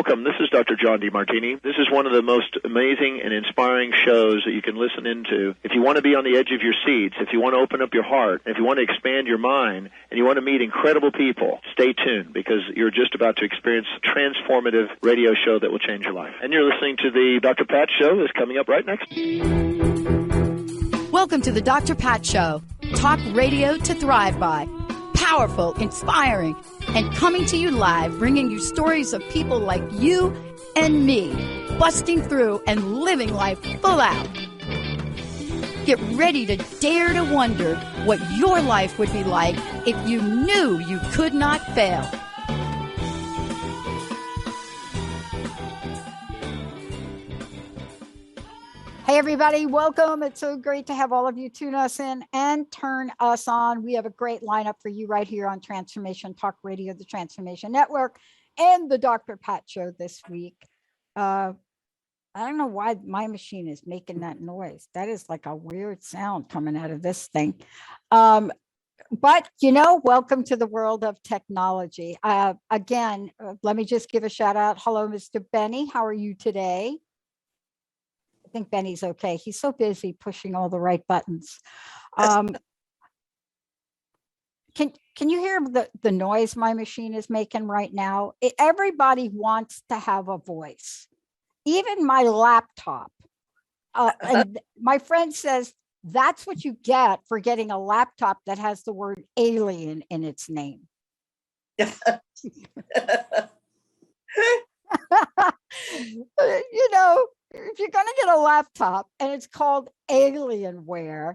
Welcome. This is Dr. John DeMartini. This is one of the most amazing and inspiring shows that you can listen into. If you want to be on the edge of your seats, if you want to open up your heart, if you want to expand your mind, and you want to meet incredible people, stay tuned because you're just about to experience a transformative radio show that will change your life. And you're listening to the Dr. Pat Show that's coming up right next. Welcome to the Dr. Pat Show. Talk radio to thrive by. Powerful, inspiring, and coming to you live, bringing you stories of people like you and me, busting through and living life full out. Get ready to dare to wonder what your life would be like if you knew you could not fail. Hey, everybody. Welcome. It's so great to have all of you tune us in and turn us on. We have a great lineup for you right here on Transformation Talk Radio, the Transformation Network, and the Dr. Pat Show this week. I don't know why my machine is making that noise. That is like a weird sound coming out of this thing. But, welcome to the world of technology. Again, let me just give a shout out. Hello, Mr. Benny. How are you today? I think Benny's okay. He's so busy pushing all the right buttons. Can you hear the noise my machine is making right now? Everybody wants to have a voice, even my laptop. And my friend says that's what you get for getting a laptop that has the word alien in its name. If you're going to get a laptop and it's called Alienware,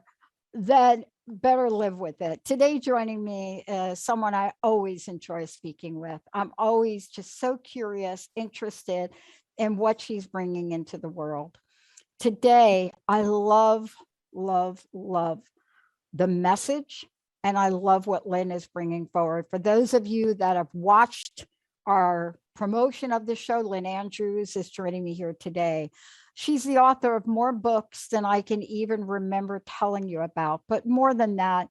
then better live with it. Today, joining me is someone I always enjoy speaking with. I'm always just so curious, interested in what she's bringing into the world. Today, I love the message, and I love what Lynn is bringing forward. For those of you that have watched our promotion of the show, Lynn Andrews is joining me here today. She's the author of more books than I can even remember telling you about. But more than that,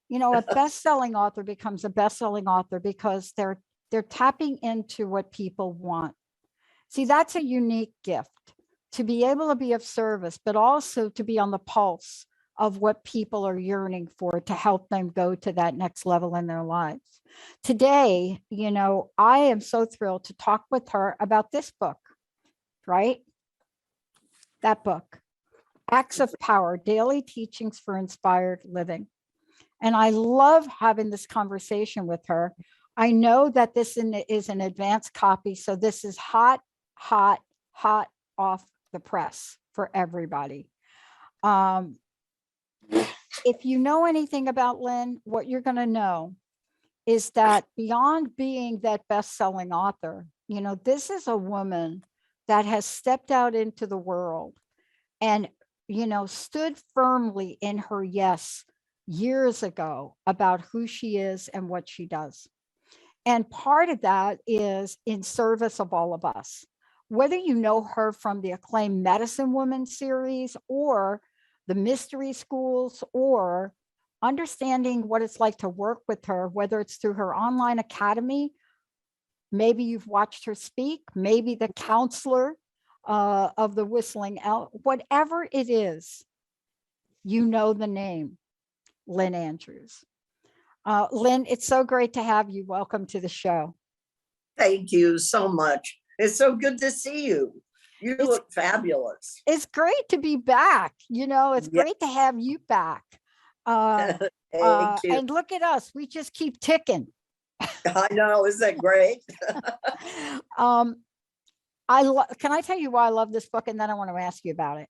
a best-selling author becomes a best-selling author because they're tapping into what people want. See, that's a unique gift, to be able to be of service, but also to be on the pulse of what people are yearning for to help them go to that next level in their lives. Today, I am so thrilled to talk with her about this book, right? That book, Acts of Power, Daily Teachings for Inspired Living. And I love having this conversation with her. I know that this is an advanced copy, so this is hot off the press for everybody. If you know anything about Lynn, what you're going to know is that beyond being that best-selling author, this is a woman that has stepped out into the world and, stood firmly in her yes years ago about who she is and what she does. And part of that is in service of all of us. Whether you know her from the acclaimed Medicine Woman series or the mystery schools, or understanding what it's like to work with her, whether it's through her online academy, maybe you've watched her speak, maybe the counselor of the Whistling Elk, whatever it is, the name, Lynn Andrews. Lynn, it's so great to have you. Welcome to the show. Thank you so much. It's so good to see you. You look fabulous. It's great to be back. It's great to have you back. Thank you. And look at us. We just keep ticking. I know. Isn't that great? Can I tell you why I love this book? And then I want to ask you about it.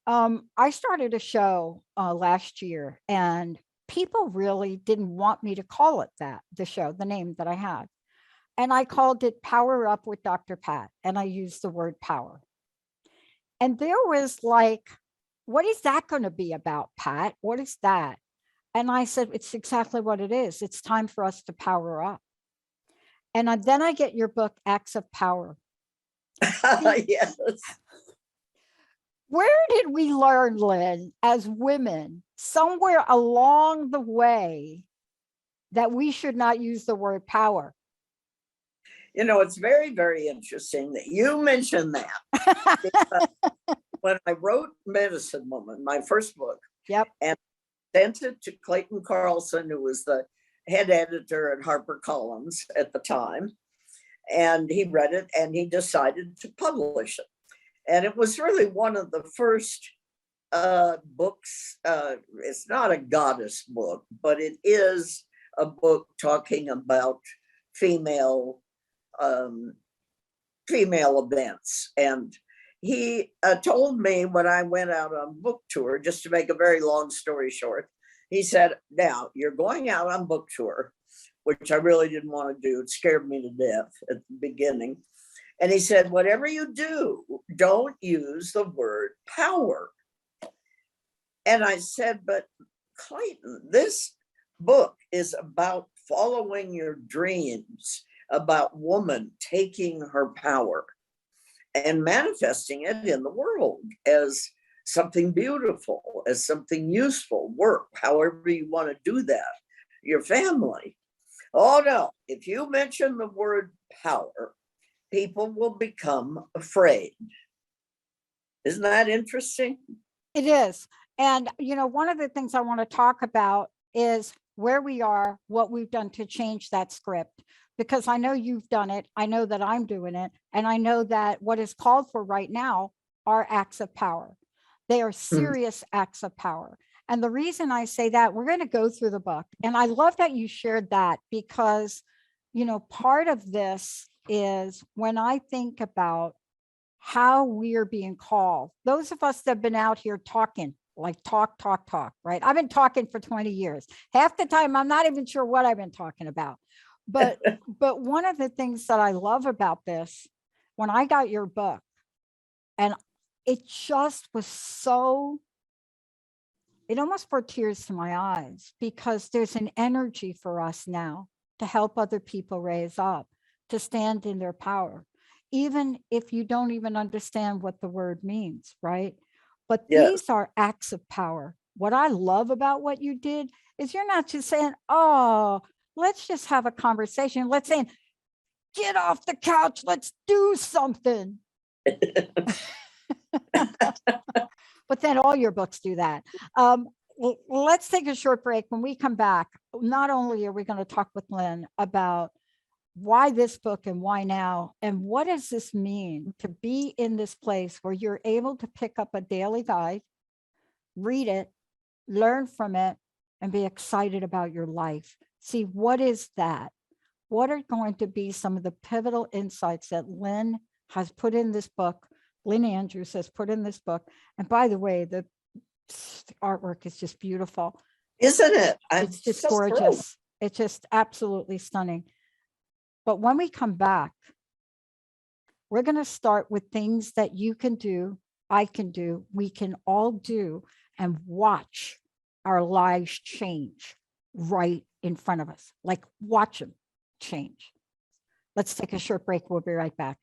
I started a show last year, and people really didn't want me to call it that, the name that I had. And I called it Power Up with Dr. Pat, and I used the word power. And there was like, what is that going to be about, Pat? What is that? And I said, it's exactly what it is. It's time for us to power up. And then I get your book, Acts of Power. Yes. Where did we learn, Lynn, as women, somewhere along the way, that we should not use the word power? You know, it's very, very interesting that you mentioned that. Because when I wrote Medicine Woman, my first book, Yep. and sent it to Clayton Carlson, who was the head editor at HarperCollins at the time, and he read it and he decided to publish it. And it was really one of the first books. It's not a goddess book, but it is a book talking about female events. And he told me when I went out on book tour, just to make a very long story short, he said, now you're going out on book tour, which I really didn't want to do. It scared me to death at the beginning. And he said, whatever you do, don't use the word power. And I said, but Clayton, this book is about following your dreams, about woman taking her power and manifesting it in the world as something beautiful, as something useful, work, however you want to do that, your family. Oh no, if you mention the word power, people will become afraid. Isn't that interesting? It is. And, you know, one of the things I want to talk about is where we are, what we've done to change that script, because I know you've done it. I know that I'm doing it. And I know that what is called for right now are acts of power. They are serious acts of power. And the reason I say that, we're going to go through the book. And I love that you shared that because, you know, part of this is when I think about how we're being called, those of us that have been out here talking, like talk, right? I've been talking for 20 years. Half the time, I'm not even sure what I've been talking about. But one of the things that I love about this, when I got your book, and it just was so, it almost brought tears to my eyes because there's an energy for us now to help other people raise up, to stand in their power, even if you don't even understand what the word means, right? But these are acts of power. What I love about what you did is you're not just saying, oh, let's just have a conversation. Let's say, get off the couch, let's do something. But then all your books do that. Let's take a short break. When we come back, not only are we going to talk with Lynn about why this book and why now, and what does this mean to be in this place where you're able to pick up a daily guide, read it, learn from it, and be excited about your life. See, what is that? What are going to be some of the pivotal insights that Lynn has put in this book? Lynn Andrews has put in this book. And by the way, the artwork is just beautiful. Isn't it? It's just gorgeous. It's just absolutely stunning. But when we come back, we're going to start with things that you can do, I can do, we can all do, and watch our lives change right in front of us. Like watch them change. Let's take a short break. We'll be right back.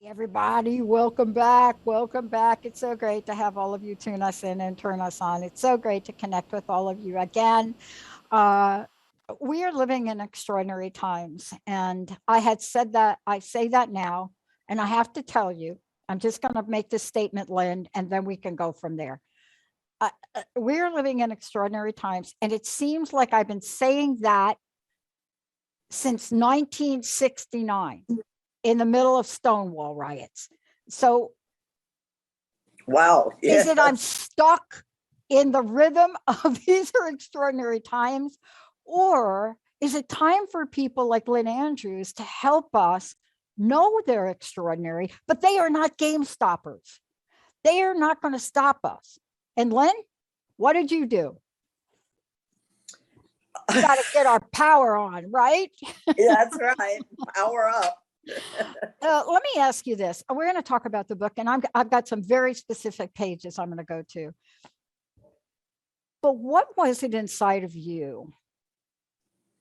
Everybody, welcome back. Welcome back. It's so great to have all of you tune us in and turn us on. It's so great to connect with all of you again. We are living in extraordinary times. And I had said that, I say that now, and I have to tell you, I'm just going to make this statement, Lynn, and then we can go from there. We're living in extraordinary times. And it seems like I've been saying that since 1969. In the middle of Stonewall riots. So, wow. Is it I'm stuck in the rhythm of these are extraordinary times? Or is it time for people like Lynn Andrews to help us know they're extraordinary, but they are not game stoppers? They are not going to stop us. And Lynn, what did you do? We got to get our power on, right? That's right. Power up. Let me ask you this. We're going to talk about the book, and I've got some very specific pages I'm going to go to. But what was it inside of you?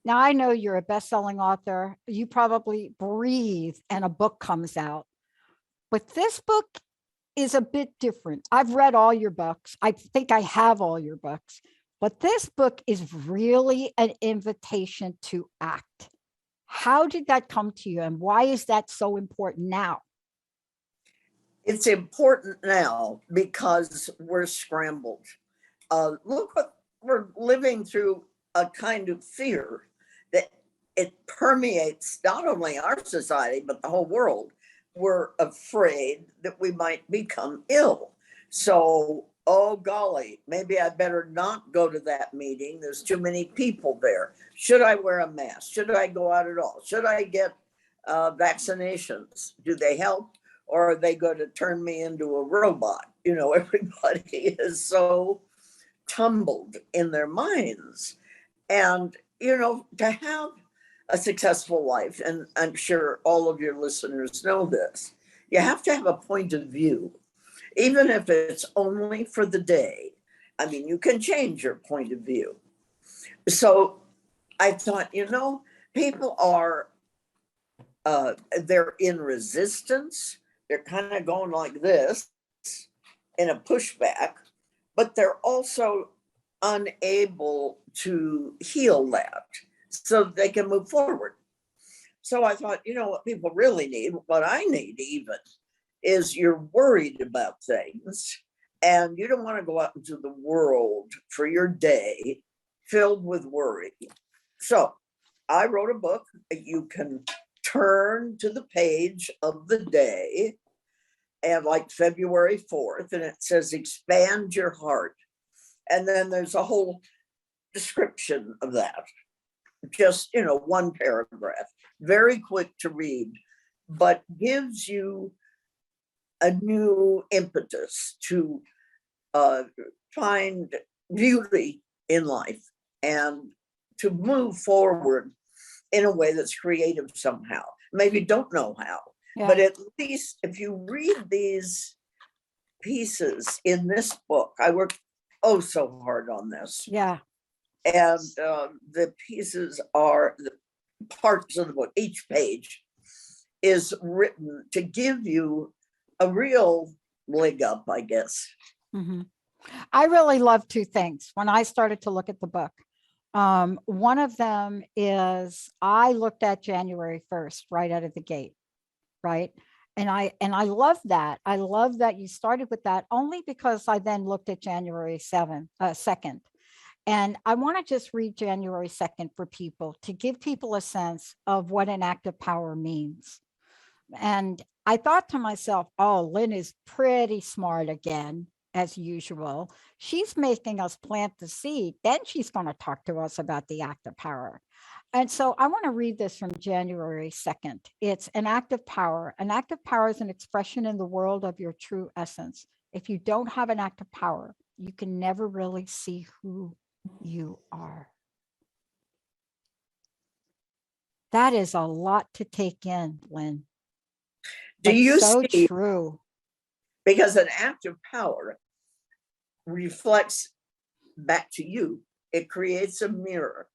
Now, I know you're a best-selling author. You probably breathe and a book comes out. But this book is a bit different. I've read all your books. I think I have all your books, but this book is really an invitation to act. How did that come to you, and why is that so important now? It's important now because we're scrambled. Look what we're living through, a kind of fear that it permeates not only our society, but the whole world. We're afraid that we might become ill. So, oh golly, maybe I better not go to that meeting. There's too many people there. Should I wear a mask? Should I go out at all? Should I get vaccinations? Do they help? Or are they going to turn me into a robot? You know, everybody is so tumbled in their minds. And, you know, to have a successful life, and I'm sure all of your listeners know this, you have to have a point of view, even if it's only for the day. I mean, you can change your point of view. So I thought, you know, people are, they're in resistance. They're kind of going like this in a pushback, but they're also unable to heal that so they can move forward. So I thought, you know, what people really need, what I need even, is you're worried about things and you don't want to go out into the world for your day filled with worry. So I wrote a book that you can turn to the page of the day, and like February 4th, and it says expand your heart. And then there's a whole description of that. Just, you know, one paragraph, very quick to read, but gives you a new impetus to find beauty in life and to move forward in a way that's creative somehow. Maybe don't know how, but at least if you read these pieces in this book, I worked so hard on this. Yeah. And the pieces are the parts of the book. Each page is written to give you a real leg up, I guess. Mm-hmm. I really love two things when I started to look at the book. One of them is I looked at January 1st right out of the gate, right? And I love that. I love that you started with that, only because I then looked at January 2nd. And I want to just read January 2nd for people to give people a sense of what an act of power means. And I thought to myself, oh, Lynn is pretty smart again, as usual. She's making us plant the seed. Then she's going to talk to us about the act of power. And so I want to read this from January 2nd. It's an act of power. An act of power is an expression in the world of your true essence. If you don't have an act of power, you can never really see who you are. That is a lot to take in, Lynn. Do you so see? True. Because an act of power reflects back to you. It creates a mirror,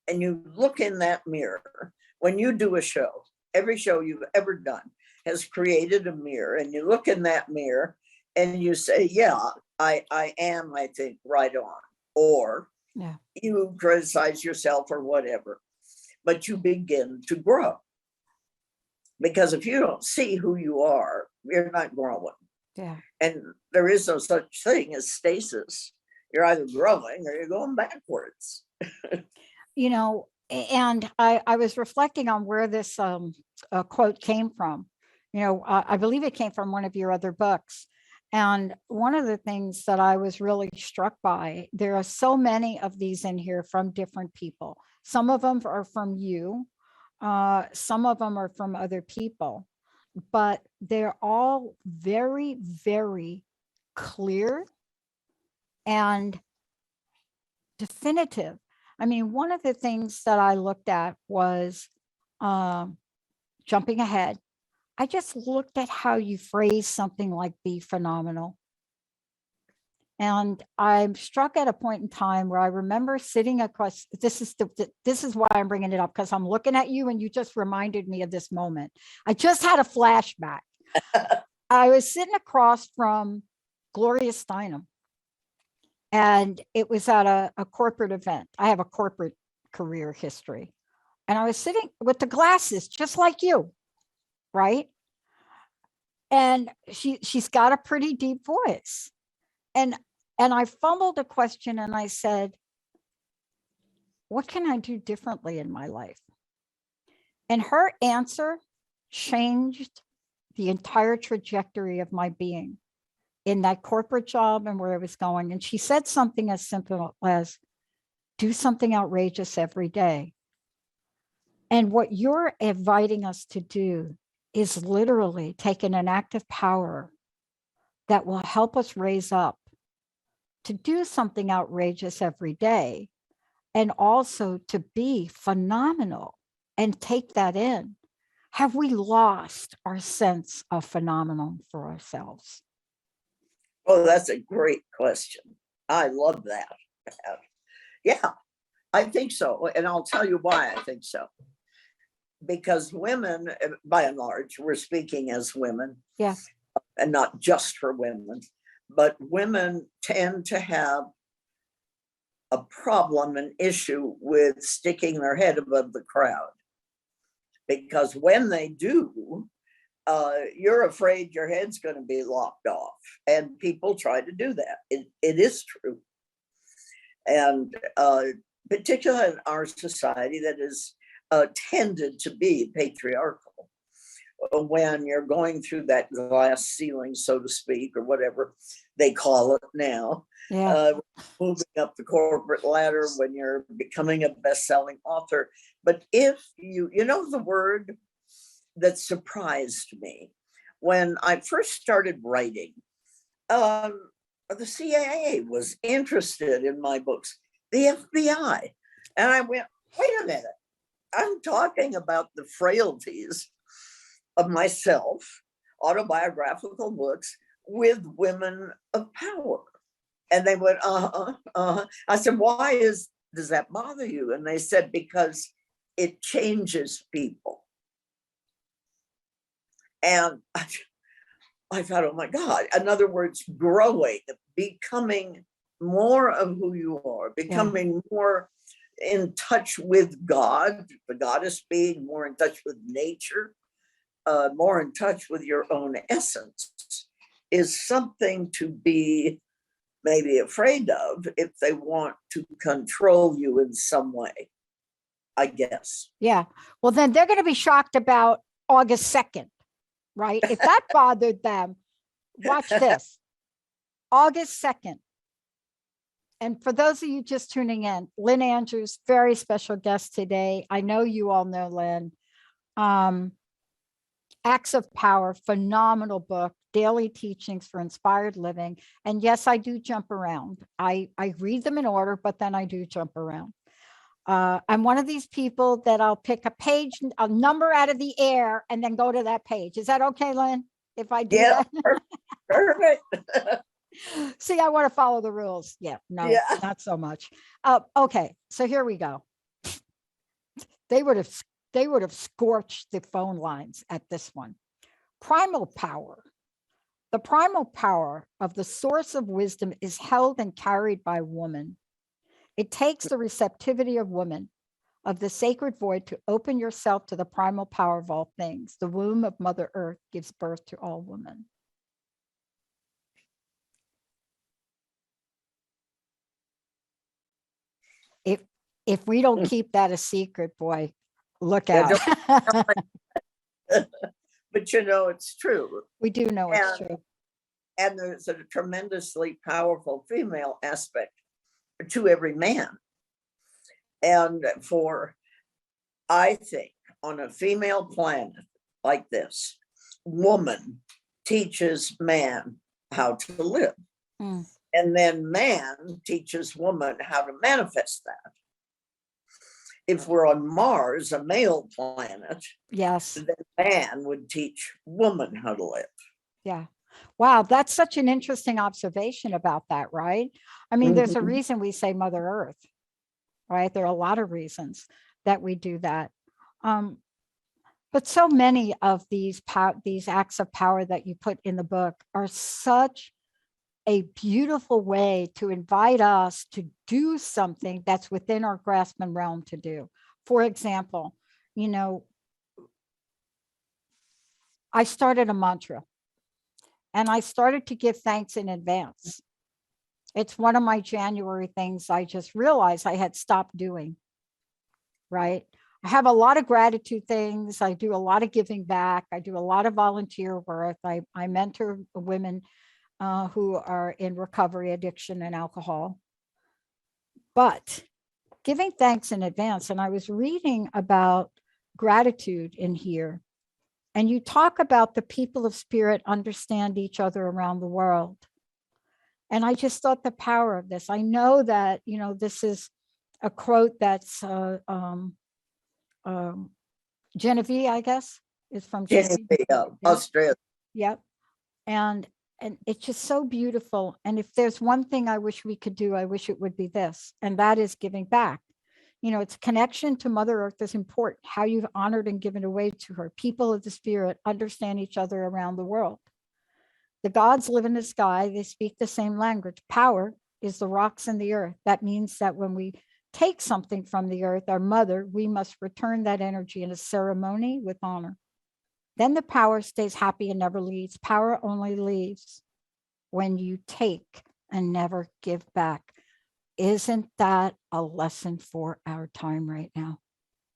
and you look in that mirror. When you do a show, every show you've ever done has created a mirror, and you look in that mirror and you say, yeah, I am, I think, right on. Or you criticize yourself or whatever, but you begin to grow. Because if you don't see who you are, you're not growing. Yeah. And there is no such thing as stasis. You're either growing or you're going backwards. You know, and I was reflecting on where this quote came from. You know, I believe it came from one of your other books. And one of the things that I was really struck by, there are so many of these in here from different people. Some of them are from you. Some of them are from other people, but they're all very, very clear and definitive. I mean, one of the things that I looked at was jumping ahead. I just looked at how you phrase something like be phenomenal. And I'm struck at a point in time where I remember sitting across, this is why I'm bringing it up, because I'm looking at you and you just reminded me of this moment. I just had a flashback. I was sitting across from Gloria Steinem, and it was at a corporate event. I have a corporate career history. And I was sitting with the glasses, just like you, right? And she's got a pretty deep voice. And I fumbled a question and I said, what can I do differently in my life? And her answer changed the entire trajectory of my being in that corporate job and where I was going. And she said something as simple as, do something outrageous every day. And what you're inviting us to do is literally taking an act of power that will help us raise up to do something outrageous every day, and also to be phenomenal and take that in. Have we lost our sense of phenomenon for ourselves? Oh, that's a great question. I love that. Yeah, I think so. And I'll tell you why I think so. Because women, by and large, we're speaking as women. Yeah. And not just for women, but women tend to have a problem, an issue with sticking their head above the crowd. Because when they do, you're afraid your head's going to be lopped off. And people try to do that. It is true. And particularly in our society that is tended to be patriarchal, when you're going through that glass ceiling, so to speak, or whatever they call it now, moving up the corporate ladder, when you're becoming a best-selling author. But if you know the word that surprised me when I first started writing, the CIA was interested in my books, the FBI. And I went, wait a minute, I'm talking about the frailties of myself, autobiographical books with women of power. And they went, I said, why does that bother you? And they said, because it changes people. And I thought, oh my God, in other words, growing, becoming more of who you are, becoming more in touch with God, the goddess being more in touch with nature, more in touch with your own essence, is something to be maybe afraid of if they want to control you in some way, I guess. Yeah. Well, then they're going to be shocked about August 2nd, right? If that bothered them, watch this. August 2nd. And for those of you just tuning in, Lynn Andrews, very special guest today. I know you all know Lynn. Acts of Power, phenomenal book, daily teachings for inspired living. And yes, I do jump around. I read them in order, but then I do jump around. I'm one of these people that I'll pick a page, a number out of the air, and then go to that page. Is that okay, Lynn? If I do that? Perfect. See, I want to follow the rules. Yeah, no, not so much. Okay, so here we go. They would have scorched the phone lines at this one. Primal power. The primal power of the source of wisdom is held and carried by woman. It takes the receptivity of woman, of the sacred void, to open yourself to the primal power of all things. The womb of Mother Earth gives birth to all women. If we don't keep that a secret, boy, look out. But you know, it's true. We do know it's true. And there's a tremendously powerful female aspect to every man. And I think, on a female planet like this, woman teaches man how to live. And then man teaches woman how to manifest that. If we're on Mars, a male planet, yes, then man would teach woman how to live. Yeah. Wow, that's such an interesting observation about that, right? I mean, there's a reason we say Mother Earth, right? There are a lot of reasons that we do that. But But so many of these acts of power that you put in the book are such a beautiful way to invite us to do something that's within our grasp and realm to do. For example, you know, I started a mantra and I started to give thanks in advance. It's one of my January things I just realized I had stopped doing, right? I have a lot of gratitude things. I do a lot of giving back. I do a lot of volunteer work. I mentor women who are in recovery, addiction, and alcohol. But giving thanks in advance, and I was reading about gratitude in here, and you talk about the people of spirit understand each other around the world. And I just thought the power of this. I know that, you know, this is a quote that's Genevieve, I guess, is from Genevieve, Australia. Yep. And it's just so beautiful. And if there's one thing I wish we could do, I wish it would be this, and that is giving back. You know, it's connection to Mother Earth is important. How you've honored and given away to her. People of the spirit understand each other around the world. The gods live in the sky. They speak the same language. Power is the rocks in the earth. That means that when we take something from the earth, our mother, we must return that energy in a ceremony with honor. Then the power stays happy and never leaves. Power only leaves when you take and never give back. Isn't that a lesson for our time right now?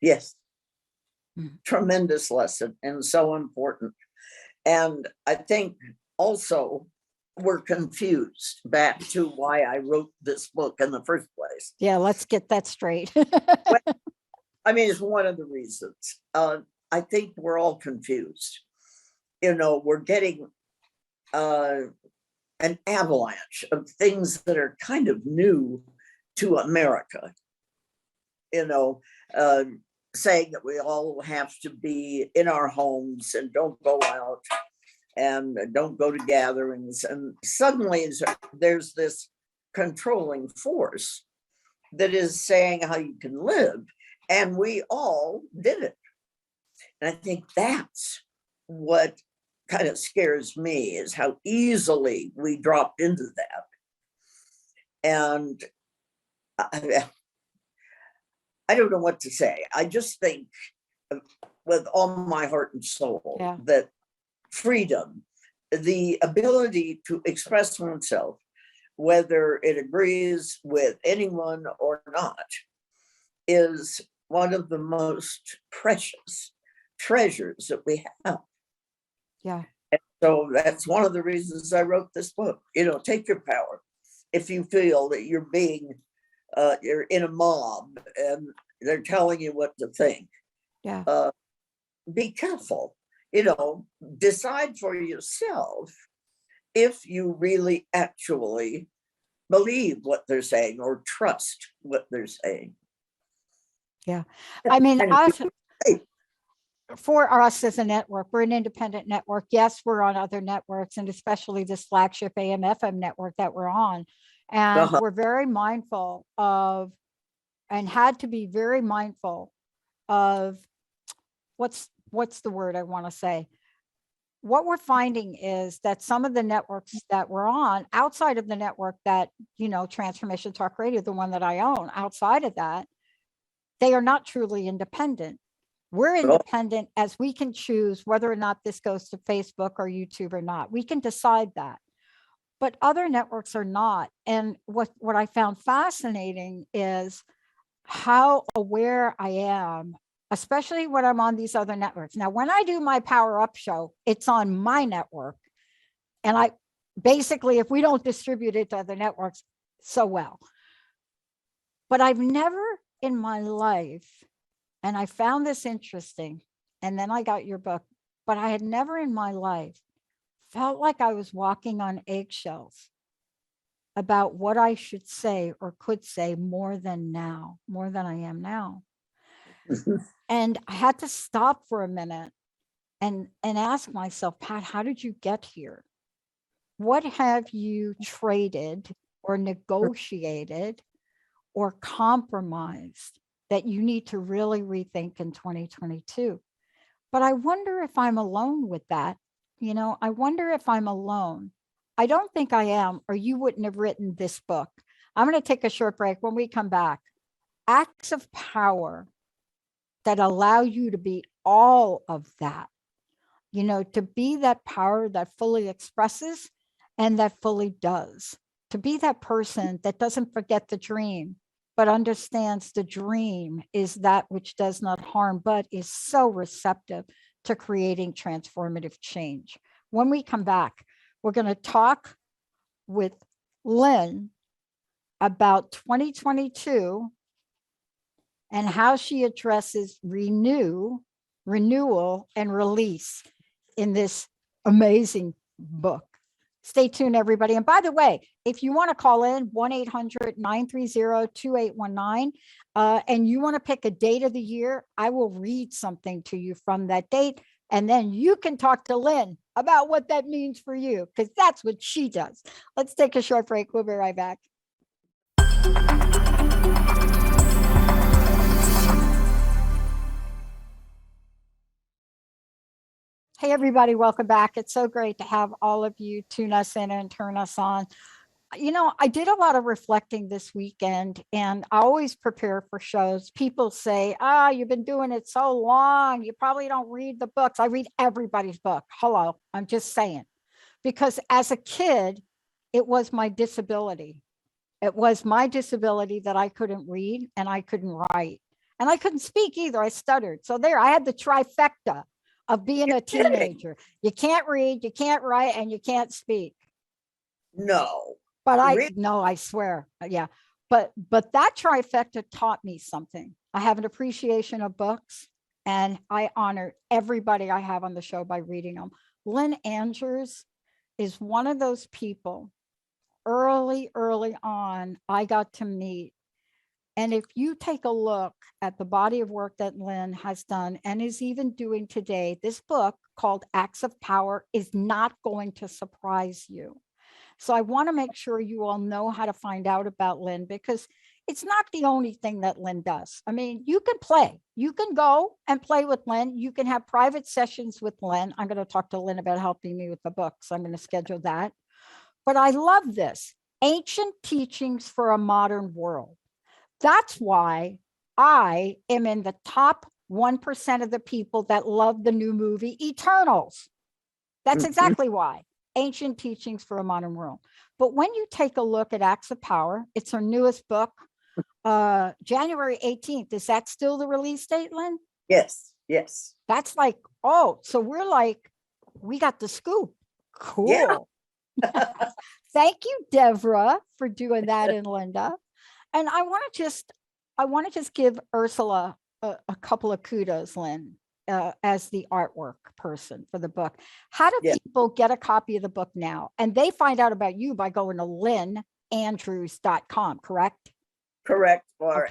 Yes. Tremendous lesson and so important. And I think also we're confused back to why I wrote this book in the first place. Yeah, let's get that straight. I mean, it's one of the reasons. I think we're all confused. You know, we're getting an avalanche of things that are kind of new to America. You know, saying that we all have to be in our homes and don't go out and don't go to gatherings. And suddenly there's this controlling force that is saying how you can live. And we all did it. And I think that's what kind of scares me, is how easily we dropped into that. And I don't know what to say. I just think with all my heart and soul that freedom, the ability to express oneself, whether it agrees with anyone or not, is one of the most precious treasures that we have. Yeah. And so that's one of the reasons I wrote this book. You know, take your power. If you feel that you're being, you're in a mob and they're telling you what to think, be careful. You know, decide for yourself if you really actually believe what they're saying or trust what they're saying. Yeah. I mean, for us as a network, we're an independent network. Yes, we're on other networks, and especially this flagship AM/FM network that we're on. And we're very mindful of, and had to be very mindful of, what's the word I want to say? What we're finding is that some of the networks that we're on, outside of the network that, you know, Transformation Talk Radio, the one that I own, outside of that, they are not truly independent. We're independent as we can choose whether or not this goes to Facebook or YouTube or not. We can decide that. But other networks are not. And what I found fascinating is how aware I am, especially when I'm on these other networks. Now, when I do my Power Up show, it's on my network. And I basically, if we don't distribute it to other networks, so well. But I've never in my life, and I found this interesting, and then I got your book, but I had never in my life felt like I was walking on eggshells about what I should say or could say more than I am now. And I had to stop for a minute and ask myself, Pat, how did you get here? What have you traded or negotiated or compromised that you need to really rethink in 2022? But I wonder if I'm alone with that. You know, I wonder if I'm alone. I don't think I am, or you wouldn't have written this book. I'm going to take a short break. When we come back, acts of power that allow you to be all of that, you know, to be that power that fully expresses and that fully does, to be that person that doesn't forget the dream, but understands the dream is that which does not harm, but is so receptive to creating transformative change. When we come back, we're going to talk with Lynn about 2022 and how she addresses renewal and release in this amazing book. Stay tuned, everybody. And by the way, if you want to call in 1-800-930-2819 and you want to pick a date of the year, I will read something to you from that date. And then you can talk to Lynn about what that means for you, because that's what she does. Let's take a short break. We'll be right back. Hey, everybody, welcome back. It's so great to have all of you tune us in and turn us on. You know, I did a lot of reflecting this weekend, and I always prepare for shows. People say, you've been doing it so long, you probably don't read the books. I read everybody's book. Hello, I'm just saying. Because as a kid, it was my disability. It was my disability that I couldn't read and I couldn't write. And I couldn't speak either. I stuttered. So there, I had the trifecta of being a teenager. You can't read, you can't write, and you can't speak. No. But I swear. Yeah. But that trifecta taught me something. I have an appreciation of books, and I honor everybody I have on the show by reading them. Lynn Andrews is one of those people early on I got to meet. And if you take a look at the body of work that Lynn has done and is even doing today, this book called Acts of Power is not going to surprise you. So I want to make sure you all know how to find out about Lynn, because it's not the only thing that Lynn does. I mean, you can play. You can go and play with Lynn. You can have private sessions with Lynn. I'm going to talk to Lynn about helping me with the book, so I'm going to schedule that. But I love this. Ancient Teachings for a Modern World. That's why I am in the top 1% of the people that love the new movie Eternals. That's exactly why. Ancient Teachings for a Modern World. But when you take a look at Acts of Power, it's her newest book, January 18th. Is that still the release date, Lynn? Yes. That's like, so we got the scoop. Cool. Yeah. Thank you, Deborah, for doing that, and Linda. And I want to just give Ursula a couple of kudos, Lynn, as the artwork person for the book. How do people get a copy of the book now? And they find out about you by going to lynnandrews.com, correct? Correct. Or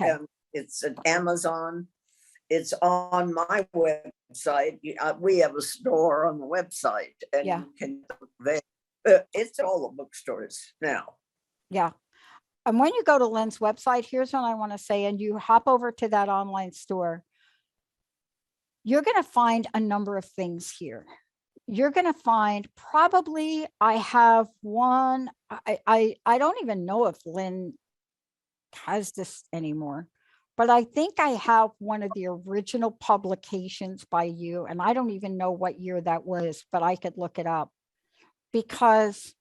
it's at Amazon. It's on my website. We have a store on the website, and you can it's all the bookstores now. Yeah. And when you go to Lynn's website, here's what I want to say, and you hop over to that online store, you're going to find a number of things here. You're going to find probably, I have one, I don't even know if Lynn has this anymore, but I think I have one of the original publications by you, and I don't even know what year that was, but I could look it up, because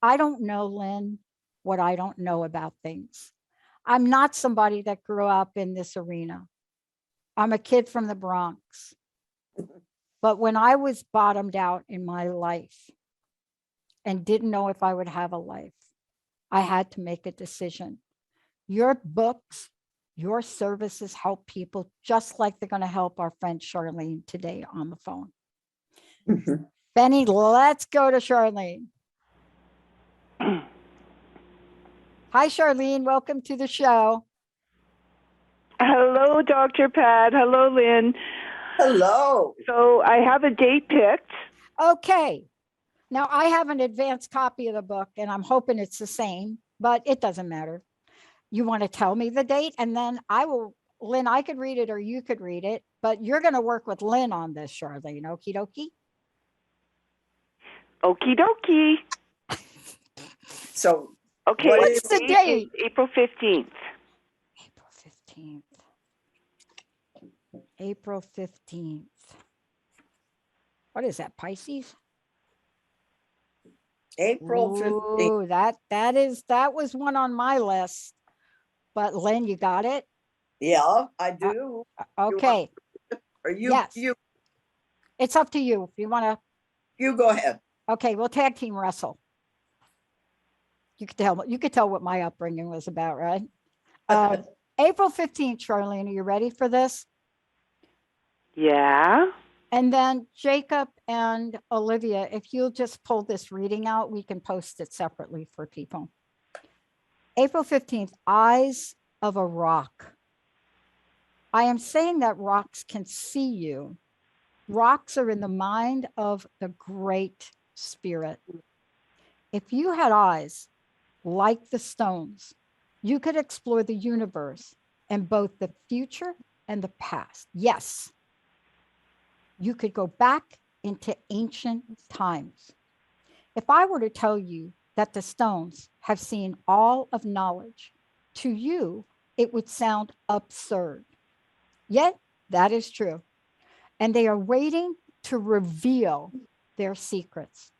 I don't know, Lynn, what I don't know about things. I'm not somebody that grew up in this arena. I'm a kid from the Bronx. But when I was bottomed out in my life and didn't know if I would have a life, I had to make a decision. Your books, your services help people just like they're going to help our friend Charlene today on the phone. Benny, let's go to Charlene. Hi, Charlene. Welcome to the show. Hello, Dr. Pat. Hello, Lynn. Hello. So I have a date picked. Okay. Now, I have an advanced copy of the book, and I'm hoping it's the same, but it doesn't matter. You want to tell me the date, and then I will Lynn, I could read it or you could read it, but you're going to work with Lynn on this, Charlene. Okie dokie. Okie dokie. So Okay. What's the date? April 15th. April 15th. April 15th. What is that, Pisces? April 15th. Ooh, that was one on my list. But Lynn, you got it? Yeah, I do. Okay. Or you, Yes. you It's up to you. If you want to. you go ahead. Okay, we'll tag team wrestle. You could tell what my upbringing was about, right? April 15th, Charlene, are you ready for this? Yeah. And then Jacob and Olivia, if you'll just pull this reading out, we can post it separately for people. April 15th, eyes of a rock. I am saying that rocks can see you. Rocks are in the mind of the Great Spirit. If you had eyes like the stones, you could explore the universe and both the future and the past. Yes, you could go back into ancient times. If I were to tell you that the stones have seen all of knowledge, to you, it would sound absurd. Yet, that is true. And they are waiting to reveal their secrets.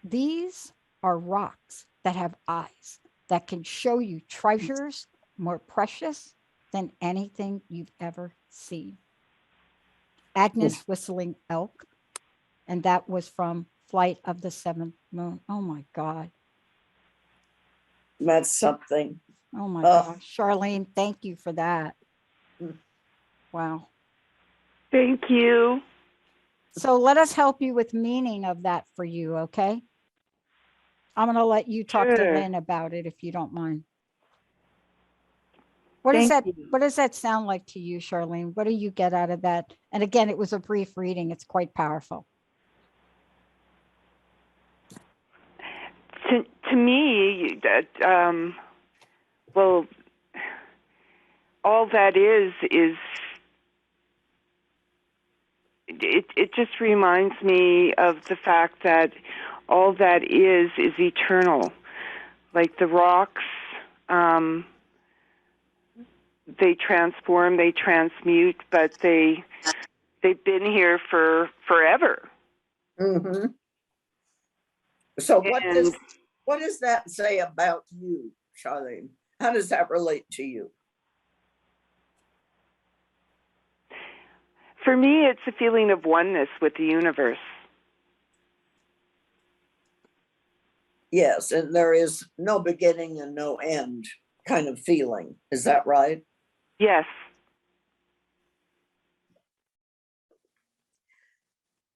These are rocks that have eyes that can show you treasures more precious than anything you've ever seen. Agnes whistling elk, and that was from Flight of the Seventh Moon. Oh my God. That's something. Oh my gosh. Charlene, thank you for that. Wow. Thank you. So let us help you with meaning of that for you, okay? I'm going to let you talk to Lynn about it if you don't mind. What does that sound like to you, Charlene? What do you get out of that? And again, it was a brief reading. It's quite powerful. To me, well, all that is it just reminds me of the fact that all that is eternal. Like the rocks, they transform, they transmute, but they've been here for forever. Mm-hmm. So what does that say about you, Charlene? How does that relate to you? For me, it's a feeling of oneness with the universe. Yes, and there is no beginning and no end kind of feeling. Is that right? Yes.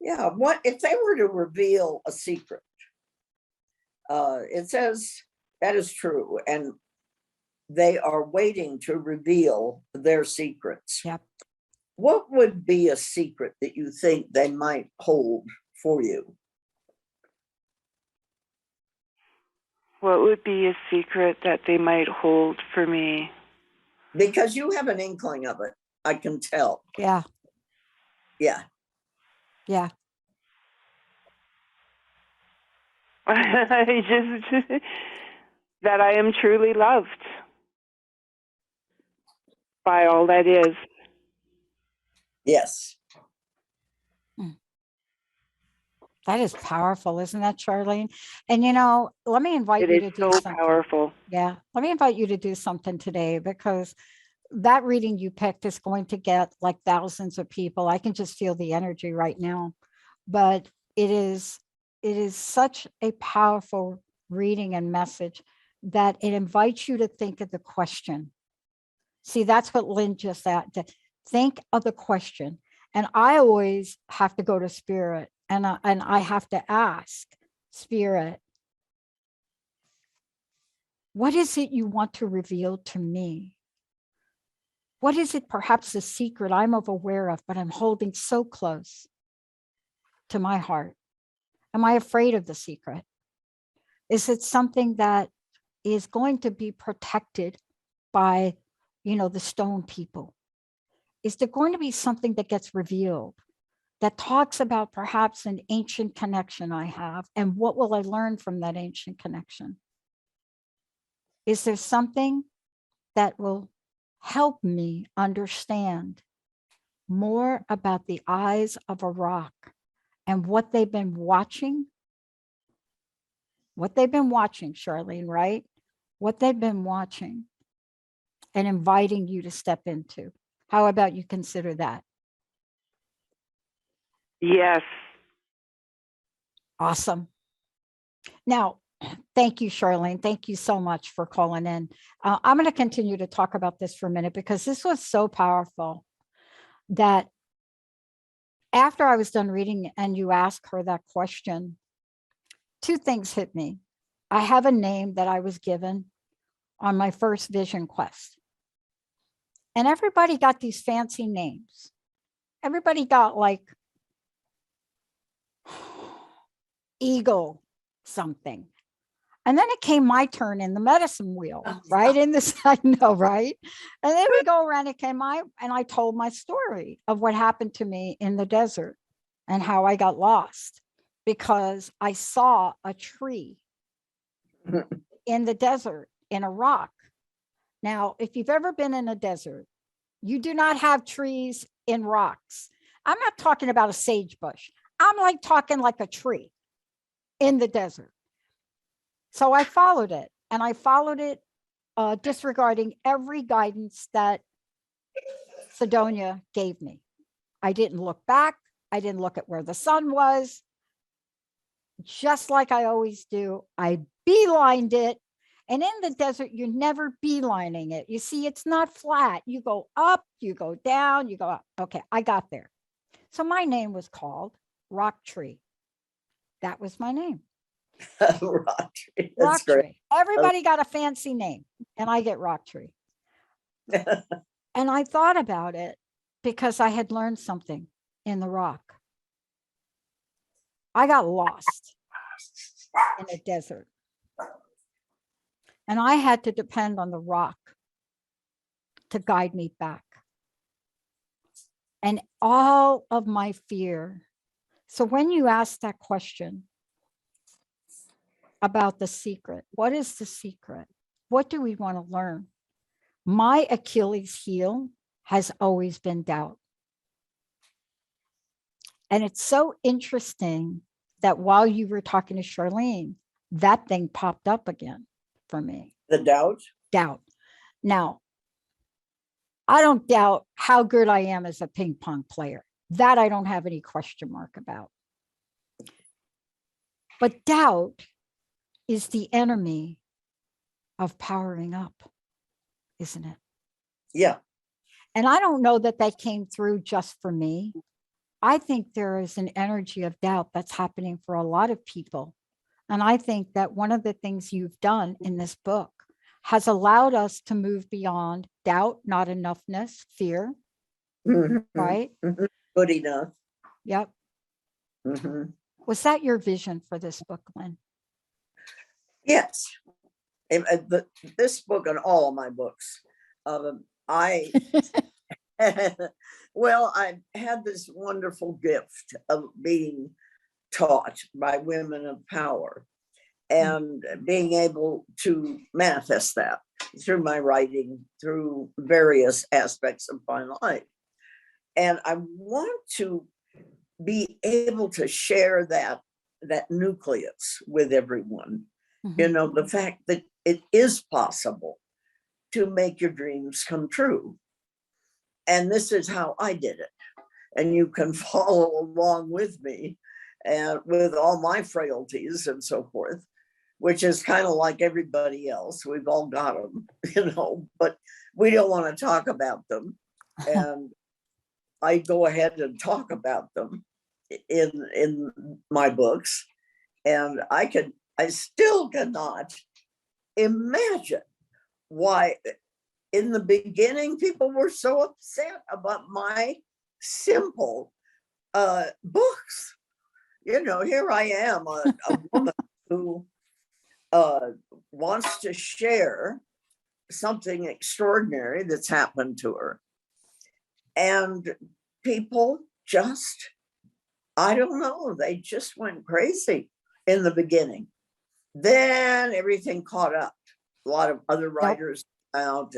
Yeah. What if they were to reveal a secret? It says that is true, and they are waiting to reveal their secrets. Yep. What would be a secret that you think they might hold for you? What would be a secret that they might hold for me? Because you have an inkling of it, I can tell. Yeah. Yeah. Yeah. Just that I am truly loved by all that is. Yes. That is powerful, isn't that, Charlene? And let me invite you to do something. It is so powerful. Yeah. Let me invite you to do something today, because that reading you picked is going to get like thousands of people. I can just feel the energy right now. But it is such a powerful reading and message that it invites you to think of the question. See, that's what Lynn just said, to think of the question. And I always have to go to Spirit, and I have to ask Spirit, what is it you want to reveal to me? What is it, perhaps a secret I'm aware of, but I'm holding so close to my heart? Am I afraid of the secret? Is it something that is going to be protected by the stone people? Is there going to be something that gets revealed that talks about perhaps an ancient connection I have, and what will I learn from that ancient connection? Is there something that will help me understand more about the eyes of a rock and what they've been watching? What they've been watching, Charlene, right? What they've been watching and inviting you to step into. How about you consider that? Yes. Awesome. Now, thank you, Charlene. Thank you so much for calling in. I'm going to continue to talk about this for a minute because this was so powerful that after I was done reading and you asked her that question, two things hit me. I have a name that I was given on my first vision quest. And everybody got these fancy names. Everybody got like eagle something. And then it came my turn in the medicine wheel, right? In this, I know, right? And then we go around, and I told my story of what happened to me in the desert and how I got lost because I saw a tree in the desert in a rock. Now, if you've ever been in a desert, you do not have trees in rocks. I'm not talking about a sage bush. I'm like talking like a tree in the desert. So I followed it, and I followed it disregarding every guidance that Sidonia gave me. I didn't look back. I didn't look at where the sun was. Just like I always do, I beelined it. And in the desert, you're never beelining it. You see, it's not flat. You go up, you go down, you go up. Okay, I got there. So my name was called Rock Tree. That was my name. Rock Tree. Rock Tree. Everybody got a fancy name, and I get Rock Tree. And I thought about it because I had learned something in the rock. I got lost in a desert. And I had to depend on the rock to guide me back. And all of my fear. So when you ask that question about the secret, what is the secret? What do we want to learn? My Achilles heel has always been doubt. And it's so interesting that while you were talking to Charlene, that thing popped up again for me. The doubt? Doubt. Now, I don't doubt how good I am as a ping pong player. That I don't have any question mark about. But doubt is the enemy of powering up, isn't it? Yeah. And I don't know that that came through just for me. I think there is an energy of doubt that's happening for a lot of people. And I think that one of the things you've done in this book has allowed us to move beyond doubt, not enoughness, fear, right? Mm-hmm. Good enough. Yep. Mm-hmm. Was that your vision for this book, Lynn? Yes. This book and all of my books, I well, I had this wonderful gift of being taught by women of power and being able to manifest that through my writing, through various aspects of my life. And I want to be able to share that nucleus with everyone. Mm-hmm. The fact that it is possible to make your dreams come true. And this is how I did it. And you can follow along with me and with all my frailties and so forth, which is kind of like everybody else. We've all got them, but we don't want to talk about them. And I go ahead and talk about them in my books. And I still cannot imagine why in the beginning people were so upset about my simple books. Here I am, a woman who wants to share something extraordinary that's happened to her. And people just, I don't know, they just went crazy in the beginning. Then everything caught up. A lot of other writers out,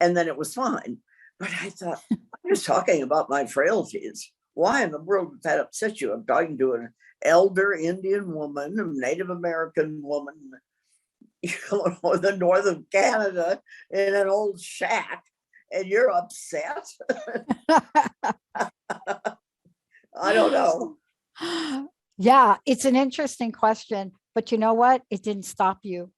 and then it was fine. But I thought, I'm just talking about my frailties. Why in the world would that upset you? I'm talking to an elder Indian woman, a Native American woman, the north of Canada, in an old shack, and you're upset. I don't know. Yeah, it's an interesting question, but you know what? It didn't stop you.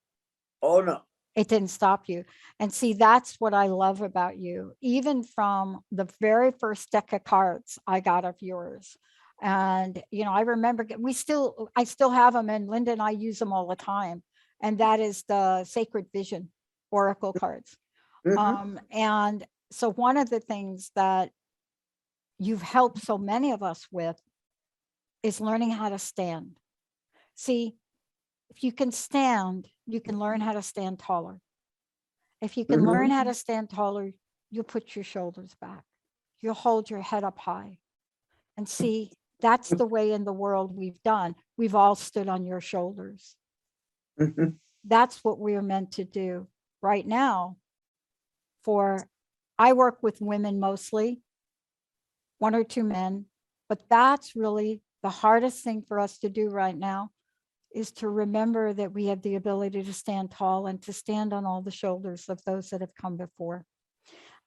Oh, no. It didn't stop you. And see, that's what I love about you. Even from the very first deck of cards I got of yours. And, I remember I still have them, and Linda and I use them all the time. And that is the Sacred Vision Oracle cards. Mhm. And so one of the things that you've helped so many of us with is learning how to stand. See, if you can stand, you can learn how to stand taller. If you can learn how to stand taller, you'll put your shoulders back. You'll hold your head up high. And see, that's the way in the world we've done. We've all stood on your shoulders. Mhm. That's what we're meant to do right now. I work with women mostly, 1 or 2 men, but that's really the hardest thing for us to do right now, is to remember that we have the ability to stand tall and to stand on all the shoulders of those that have come before.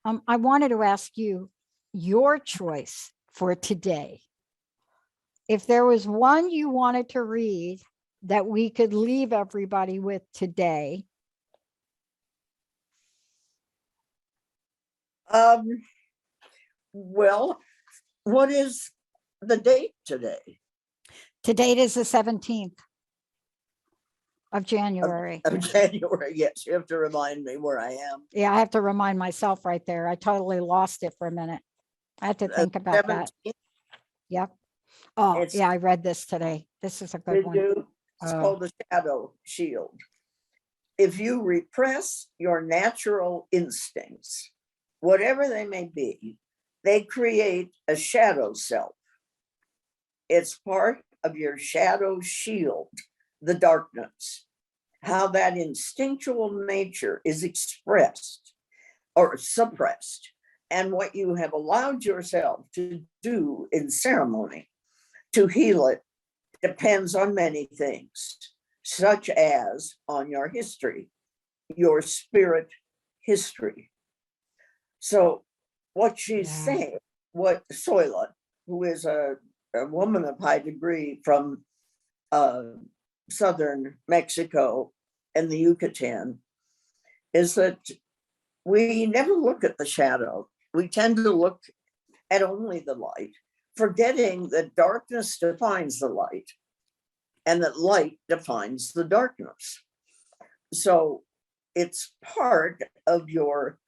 I wanted to ask you your choice for today. If there was one you wanted to read that we could leave everybody with today. Well, what is the date today? Today is the 17th of January. Of January, yes. You have to remind me where I am. Yeah, I have to remind myself right there. I totally lost it for a minute. I had to think about that. 17th. Yep. Oh, It's- yeah, I read this today. This is a good one. It's called the Shadow Shield. If you repress your natural instincts, whatever they may be, they create a shadow self. It's part of your shadow shield, the darkness. How that instinctual nature is expressed or suppressed, and what you have allowed yourself to do in ceremony to heal it depends on many things, such as on your history, your spirit history. So what she's saying, what Soila, who is a woman of high degree from southern Mexico and the Yucatan, is that we never look at the shadow. We tend to look at only the light, forgetting that darkness defines the light and that light defines the darkness. So it's part of your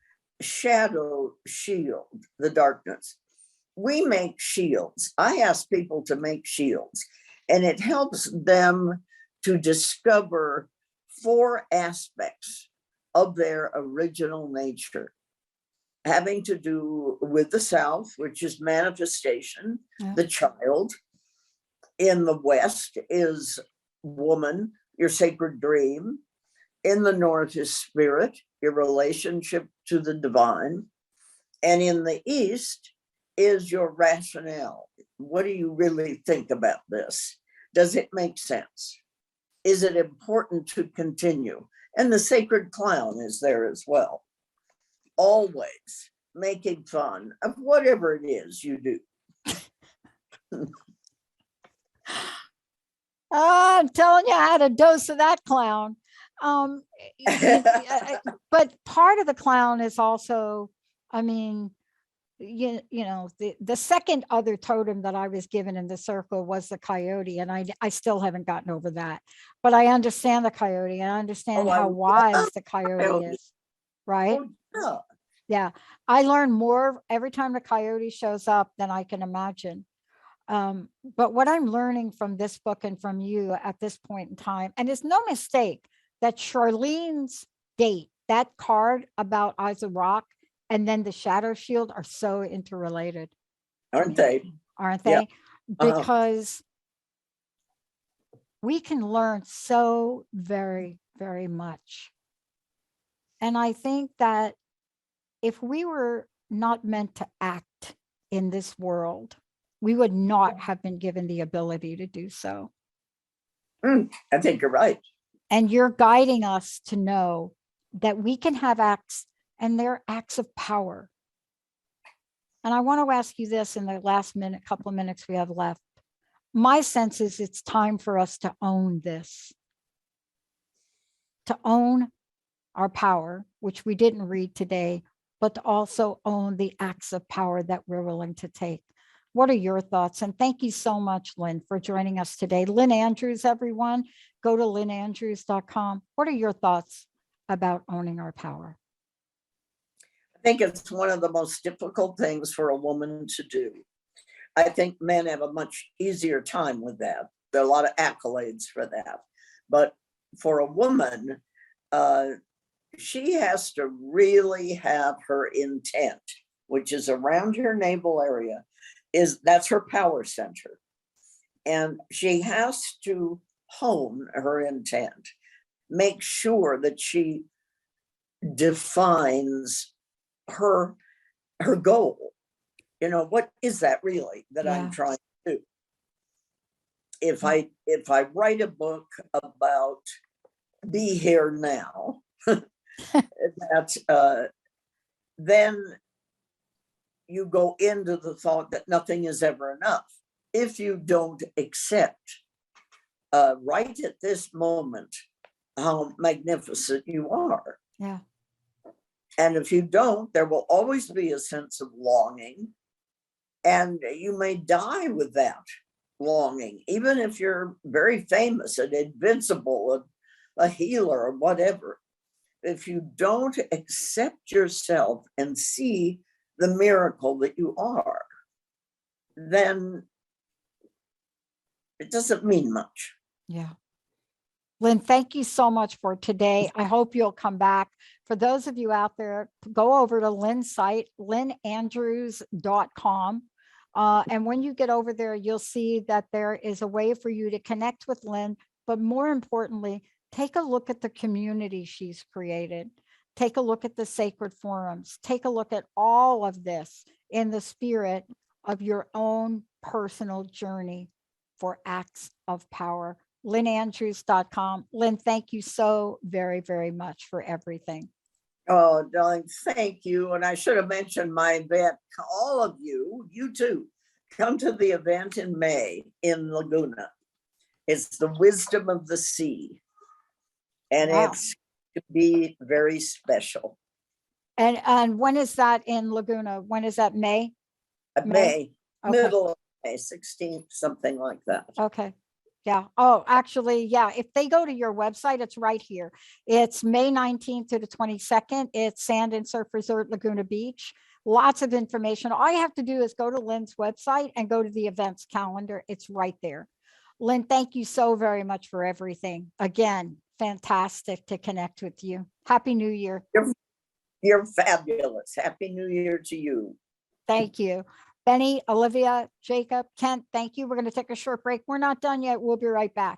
shadow shield, the darkness. We make shields. I ask people to make shields, and it helps them to discover 4 aspects of their original nature, having to do with the South, which is manifestation, the child. In the West is woman, your sacred dream. In the North is spirit, your relationship to the divine. And in the East is your rationale. What do you really think about this? Does it make sense? Is it important to continue? And the sacred clown is there as well. Always making fun of whatever it is you do. I'm telling you, I had a dose of that clown. But part of the clown is also, I mean, the second other totem that I was given in the circle was the coyote, and I still haven't gotten over that. But I understand the coyote, and I understand how wise the coyote is, right? Yeah, I learn more every time the coyote shows up than I can imagine. But what I'm learning from this book and from you at this point in time, and it's no mistake that Charlene's date that card about Eyes of Rock and then the Shadow Shield are so interrelated. Aren't they? Aren't Yeah. they? Because we can learn so very, very much. And I think that if we were not meant to act in this world, we would not have been given the ability to do so. I think you're right. And you're guiding us to know that we can have acts, and they're acts of power. And I want to ask you this in the last couple of minutes we have left. My sense is it's time for us to own this, to own our power, which we didn't read today, but to also own the acts of power that we're willing to take. What are your thoughts? And thank you so much, Lynn, for joining us today. Lynn Andrews, everyone, go to lynnandrews.com. What are your thoughts about owning our power? I think it's one of the most difficult things for a woman to do. I think men have a much easier time with that. There are a lot of accolades for that. But for a woman, she has to really have her intent, which is around her navel area. That's her power center. And she has to hone her intent, make sure that she defines her goal. You know, what is that really that I'm trying to do? If I write a book about be here now, then you go into the thought that nothing is ever enough. If you don't accept right at this moment how magnificent you are. Yeah. And if you don't, there will always be a sense of longing. And you may die with that longing, even if you're very famous and invincible, a healer or whatever. If you don't accept yourself and see the miracle that you are, then it doesn't mean much. Yeah. Lynn, thank you so much for today. I hope you'll come back. For those of you out there, go over to Lynn's site, lynnandrews.com. And when you get over there, you'll see that there is a way for you to connect with Lynn, but more importantly, take a look at the community she's created. Take a look at the sacred forums. Take a look at all of this in the spirit of your own personal journey for acts of power. lynnandrews.com. Lynn, thank you so very, very much for everything. Oh, darling, thank you. And I should have mentioned my event. All of you, you too, come to the event in May in Laguna. It's the Wisdom of the Sea. And it's to be very special. And when is that in Laguna? When is that? May? May. Okay. Middle of May, 16th, something like that. Okay. Yeah. Oh, actually, yeah. If they go to your website, it's right here. It's May 19th to the 22nd. It's Sand and Surf Resort, Laguna Beach. Lots of information. All you have to do is go to Lynn's website and go to the events calendar. It's right there. Lynn, thank you so very much for everything. Again, fantastic to connect with you. Happy New Year. You're fabulous. Happy New Year to you. Thank you. Benny, Olivia, Jacob, Kent, thank you. We're going to take a short break. We're not done yet. We'll be right back.